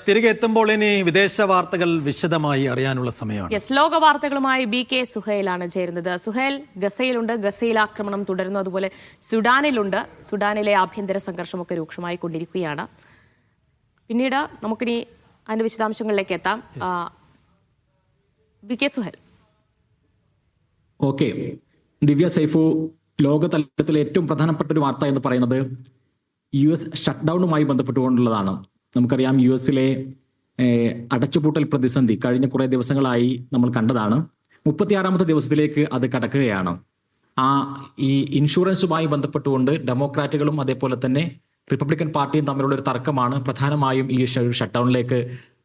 തിരികെ എത്തുമ്പോൾ ഇനി വിദേശ വാർത്തകൾ വിശദമായി അറിയാനുള്ള സമയമാണ്. ലോക വാർത്തകളുമായി BK സുഹൈലാണ് ചേരുന്നത്. സുഹൈൽ, ഗസയിലുണ്ട്, ഗസയിൽ ആക്രമണം തുടരുന്നു, അതുപോലെ സുഡാനിലുണ്ട്. സുഡാനിലെ ആഭ്യന്തര സംഘർഷമൊക്കെ രൂക്ഷമായി കൊണ്ടിരിക്കുകയാണ്. പിന്നീട് നമുക്കിനി അതിന്റെ വിശദാംശങ്ങളിലേക്ക് എത്താം. BK സുഹൈൽ. ഓക്കെ, ദിവ്യ സൈഫു, ലോകതലത്തിലെ ഏറ്റവും പ്രധാനപ്പെട്ട ഒരു വാർത്ത എന്ന് പറയുന്നത് US ഷട്ട്ഡൌണുമായി ബന്ധപ്പെട്ടുകൊണ്ടുള്ളതാണ്. നമുക്കറിയാം, US അടച്ചുപൂട്ടൽ പ്രതിസന്ധി കഴിഞ്ഞ കുറെ ദിവസങ്ങളായി നമ്മൾ കണ്ടതാണ്. 36ാമത്തെ ദിവസത്തിലേക്ക് അത് കടക്കുകയാണ്. ഈ ഇൻഷുറൻസുമായി ബന്ധപ്പെട്ടുകൊണ്ട് ഡെമോക്രാറ്റുകളും അതേപോലെ തന്നെ റിപ്പബ്ലിക്കൻ പാർട്ടിയും തമ്മിലുള്ള ഒരു തർക്കമാണ് പ്രധാനമായും ഈ ഷട്ട്ഡൌണിലേക്ക്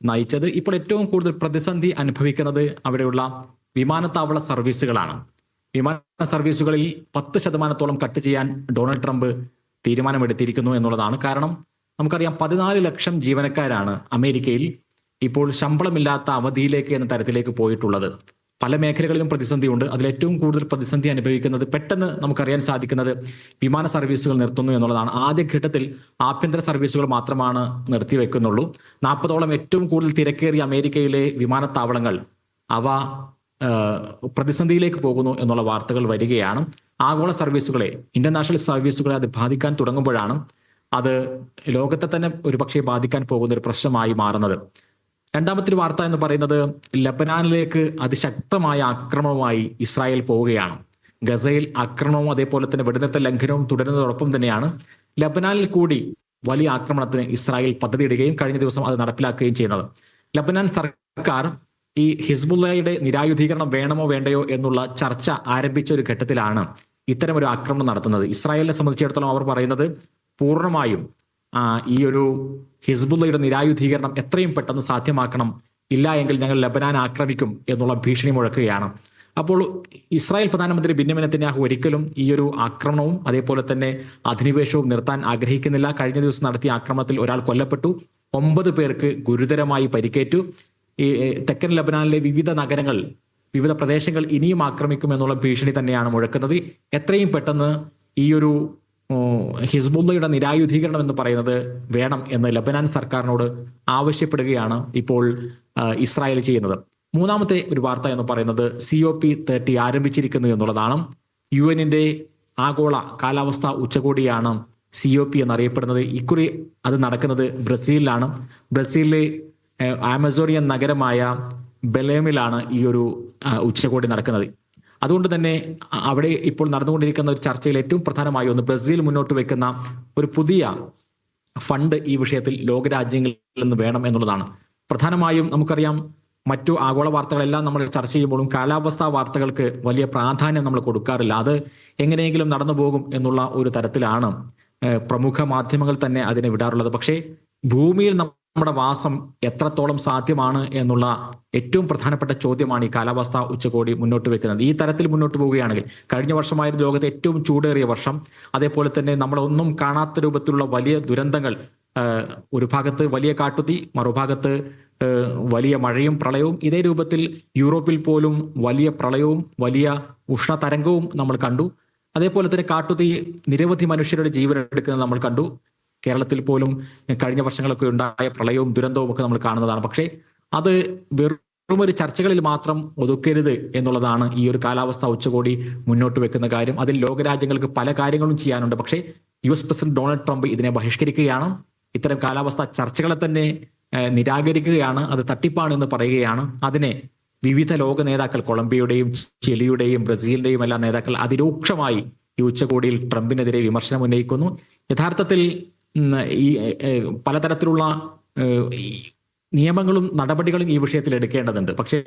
നയിച്ചത്. ഇപ്പോൾ ഏറ്റവും കൂടുതൽ പ്രതിസന്ധി അനുഭവിക്കുന്നത് അവിടെയുള്ള വിമാനത്താവള സർവീസുകളാണ്. വിമാന സർവീസുകളിൽ 10% കട്ട് ചെയ്യാൻ ഡൊണാൾഡ് ട്രംപ് തീരുമാനമെടുത്തിരിക്കുന്നു എന്നുള്ളതാണ്. കാരണം നമുക്കറിയാം, 14 ലക്ഷം ജീവനക്കാരാണ് അമേരിക്കയിൽ ഇപ്പോൾ ശമ്പളമില്ലാത്ത അവധിയിലേക്ക് എന്ന തരത്തിലേക്ക് പോയിട്ടുള്ളത്. പല മേഖലകളിലും പ്രതിസന്ധിയുണ്ട്. അതിലേറ്റവും കൂടുതൽ പ്രതിസന്ധി അനുഭവിക്കുന്നത്, പെട്ടെന്ന് നമുക്കറിയാൻ സാധിക്കുന്നത്, വിമാന സർവീസുകൾ നിർത്തുന്നു എന്നുള്ളതാണ്. ആദ്യഘട്ടത്തിൽ ആഭ്യന്തര സർവീസുകൾ മാത്രമാണ് നിർത്തിവെക്കുന്നുള്ളൂ. 40ഓളം ഏറ്റവും കൂടുതൽ തിരക്കേറിയ അമേരിക്കയിലെ വിമാനത്താവളങ്ങൾ അവ പ്രതിസന്ധിയിലേക്ക് പോകുന്നു എന്നുള്ള വാർത്തകൾ വരികയാണ്. ആഗോള സർവീസുകളെ, ഇന്റർനാഷണൽ സർവീസുകളെ അത് ബാധിക്കാൻ തുടങ്ങുമ്പോഴാണ് അത് ലോകത്തെ തന്നെ ഒരുപക്ഷെ ബാധിക്കാൻ പോകുന്ന ഒരു പ്രശ്നമായി മാറുന്നത്. രണ്ടാമത്തെ ഒരു വാർത്ത എന്ന് പറയുന്നത്, ലബനാനിലേക്ക് അതിശക്തമായ ആക്രമണവുമായി ഇസ്രായേൽ പോവുകയാണ്. ഗസയിൽ ആക്രമണവും അതേപോലെ തന്നെ വെടിനിർത്തൽ ലംഘനവും തുടരുന്നതോടൊപ്പം തന്നെയാണ് ലബനാനിൽ കൂടി വലിയ ആക്രമണത്തിന് ഇസ്രായേൽ പദ്ധതിയിടുകയും കഴിഞ്ഞ ദിവസം അത് നടപ്പിലാക്കുകയും ചെയ്യുന്നത്. ലബനാൻ സർക്കാർ ഈ ഹിസ്ബുള്ളയുടെ നിരായുധീകരണം വേണമോ വേണ്ടയോ എന്നുള്ള ചർച്ച ആരംഭിച്ച ഒരു ഘട്ടത്തിലാണ് ഇത്തരമൊരു ആക്രമണം നടത്തുന്നത്. ഇസ്രായേലിനെ സംബന്ധിച്ചിടത്തോളം അവർ പറയുന്നത്, പൂർണ്ണമായും ഈ ഒരു ഹിസ്ബുള്ളയുടെ നിരായുധീകരണം എത്രയും പെട്ടെന്ന് സാധ്യമാക്കണം, ഇല്ല എങ്കിൽ ഞങ്ങൾ ലബനാൻ ആക്രമിക്കും എന്നുള്ള ഭീഷണി മുഴക്കുകയാണ്. അപ്പോൾ ഇസ്രായേൽ പ്രധാനമന്ത്രി ബെന്യാമിൻ നെതന്യാഹു ഒരിക്കലും ഈ ഒരു ആക്രമണവും അതേപോലെ തന്നെ അധിനിവേശവും നിർത്താൻ ആഗ്രഹിക്കുന്നില്ല. കഴിഞ്ഞ ദിവസം നടത്തിയ ആക്രമണത്തിൽ ഒരാൾ കൊല്ലപ്പെട്ടു, 9 പേർക്ക് ഗുരുതരമായി പരിക്കേറ്റു. ഈ തെക്കൻ ലബനാനിലെ വിവിധ നഗരങ്ങൾ, വിവിധ പ്രദേശങ്ങൾ ഇനിയും ആക്രമിക്കും എന്നുള്ള ഭീഷണി തന്നെയാണ് മുഴക്കുന്നത്. എത്രയും പെട്ടെന്ന് ഈ ഒരു ഹിസ്ബുള്ളയുടെ നിരായുധീകരണം എന്ന് പറയുന്നത് വേണം എന്ന് ലബനാൻ സർക്കാരിനോട് ആവശ്യപ്പെടുകയാണ് ഇപ്പോൾ ഇസ്രായേൽ ചെയ്യുന്നത്. മൂന്നാമത്തെ ഒരു വാർത്ത എന്ന് പറയുന്നത്, COP30 ആരംഭിച്ചിരിക്കുന്നു എന്നുള്ളതാണ്. UN ആഗോള കാലാവസ്ഥാ ഉച്ചകോടിയാണ് COP എന്നറിയപ്പെടുന്നത്. ഇക്കുറി അത് നടക്കുന്നത് ബ്രസീലിലാണ്. ബ്രസീലിലെ ആമസോണിയൻ നഗരമായ ബെലേമിലാണ് ഈ ഒരു ഉച്ചകോടി നടക്കുന്നത്. അതുകൊണ്ട് തന്നെ അവിടെ ഇപ്പോൾ നടന്നുകൊണ്ടിരിക്കുന്ന ഒരു ചർച്ചയിൽ ഏറ്റവും പ്രധാനമായി ഒന്ന്, ബ്രസീൽ മുന്നോട്ട് വെക്കുന്ന ഒരു പുതിയ ഫണ്ട് ഈ വിഷയത്തിൽ ലോകരാജ്യങ്ങളിൽ നിന്ന് വേണം എന്നുള്ളതാണ്. പ്രധാനമായും നമുക്കറിയാം, മറ്റു ആഗോള വാർത്തകളെല്ലാം നമ്മൾ ചർച്ച ചെയ്യുമ്പോഴും കാലാവസ്ഥാ വാർത്തകൾക്ക് വലിയ പ്രാധാന്യം നമ്മൾ കൊടുക്കാറില്ല. അത് എങ്ങനെയെങ്കിലും നടന്നു പോകും എന്നുള്ള ഒരു തരത്തിലാണ് പ്രമുഖ മാധ്യമങ്ങൾ തന്നെ അതിനെ വിടാറുള്ളത്. പക്ഷേ ഭൂമിയിൽ നമ്മുടെ വാസം എത്രത്തോളം സാധ്യമാണ് എന്നുള്ള ഏറ്റവും പ്രധാനപ്പെട്ട ചോദ്യമാണ് ഈ കാലാവസ്ഥാ ഉച്ചകോടി മുന്നോട്ട് വെക്കുന്നത്. ഈ തരത്തിൽ മുന്നോട്ട് പോവുകയാണെങ്കിൽ, കഴിഞ്ഞ വർഷമായിരുന്നു ലോകത്തെ ഏറ്റവും ചൂടേറിയ വർഷം. അതേപോലെ തന്നെ നമ്മളൊന്നും കാണാത്ത രൂപത്തിലുള്ള വലിയ ദുരന്തങ്ങൾ, ഒരു ഭാഗത്ത് വലിയ കാട്ടുതീ, മറുഭാഗത്ത് വലിയ മഴയും പ്രളയവും. ഇതേ രൂപത്തിൽ യൂറോപ്പിൽ പോലും വലിയ പ്രളയവും വലിയ ഉഷ്ണതരംഗവും നമ്മൾ കണ്ടു. അതേപോലെ തന്നെ കാട്ടുതീ നിരവധി മനുഷ്യരുടെ ജീവൻ എടുക്കുന്നത് നമ്മൾ കണ്ടു. കേരളത്തിൽ പോലും കഴിഞ്ഞ വർഷങ്ങളൊക്കെ ഉണ്ടായ പ്രളയവും ദുരന്തവും ഒക്കെ നമ്മൾ കാണുന്നതാണ്. പക്ഷേ അത് വെറും ഒരു ചർച്ചകളിൽ മാത്രം ഒതുക്കരുത് എന്നുള്ളതാണ് ഈ ഒരു കാലാവസ്ഥാ ഉച്ചകോടി മുന്നോട്ട് വെക്കുന്ന കാര്യം. അതിൽ ലോകരാജ്യങ്ങൾക്ക് പല കാര്യങ്ങളും ചെയ്യാനുണ്ട്. പക്ഷേ US പ്രസിഡന്റ് ഡൊണാൾഡ് ട്രംപ് ഇതിനെ ബഹിഷ്കരിക്കുകയാണ്. ഇത്തരം കാലാവസ്ഥാ ചർച്ചകളെ തന്നെ നിരാകരിക്കുകയാണ്. അത് തട്ടിപ്പാണ് എന്ന് പറയുകയാണ്. അതിനെ വിവിധ ലോക നേതാക്കൾ, കൊളംബിയയുടെയും ചിലിയുടെയും ബ്രസീലിന്റെയും എല്ലാ നേതാക്കൾ അതിരൂക്ഷമായി ഈ ഉച്ചകോടിയിൽ ട്രംപിനെതിരെ വിമർശനം ഉന്നയിക്കുന്നു. യഥാർത്ഥത്തിൽ ഈ പലതരത്തിലുള്ള നിയമങ്ങളും നടപടികളും ഈ വിഷയത്തിൽ എടുക്കേണ്ടതുണ്ട്. പക്ഷേ